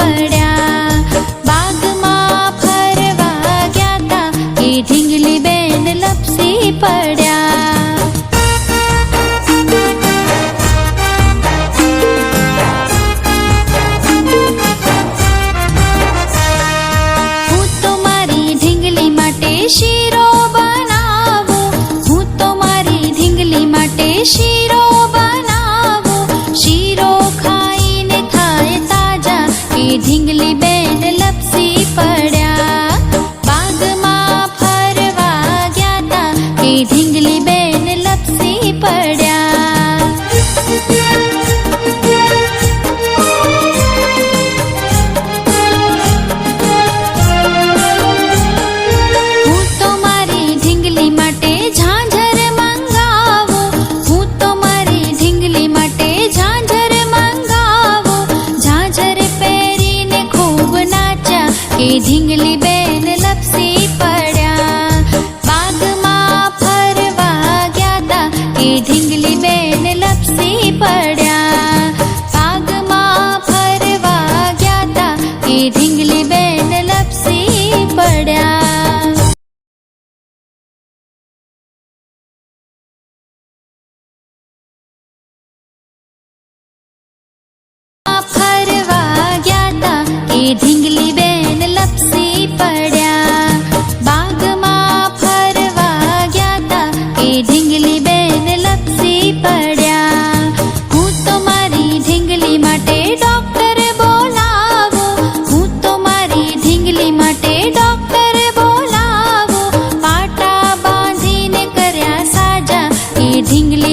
પડ્યા. બાગમાં ફરવા ગયાતા એ ઢીંગલી બેન લપસી પડ્યા. હું તો મારી ઢીંગલી માટે શીરો બનાવું, હું તો મારી ઢીંગલી માટે શીરો બનાવું. શીરો ખાઈને થાય તાજા એ ઢીંગલી બેન લપસી પડ્યા. બાગમાં ફરવા ગયાતા એ ઢીંગલી બેન લપસી પડ્યા. હું તો મારી ઢીંગલી માટે ઝાંઝર મંગાવું, હું તો મારી ઢીંગલી માટે ઝાંઝર મંગાવું. ઝાંઝર પહેરીને ખૂબ નાચ્યા એ ઢીંગલી બેન લપસી પડ્યા. બાગમાં ફરવા ગયાતા એ ઢીંગલી બેન લપસી પડ્યા. બાગમાં ફરવા ગયાતા એ ઢીંગલી બેન લપસી પડ્યા. ફરવા ગયાતા એ ઢીંગલી બેન લપસી પડ્યા. બાગમાં ફરવા ગયાતા એ ઢીંગલી બેન લપસી પડ્યા. હું તો મારી ઢીંગલી માટે ડોક્ટર બોલાવું, હું તો મારી ઢીંગલી માટે ડોક્ટર બોલાવું. પાટા બાંધીને કર્યા સાજા એ ઢીંગલી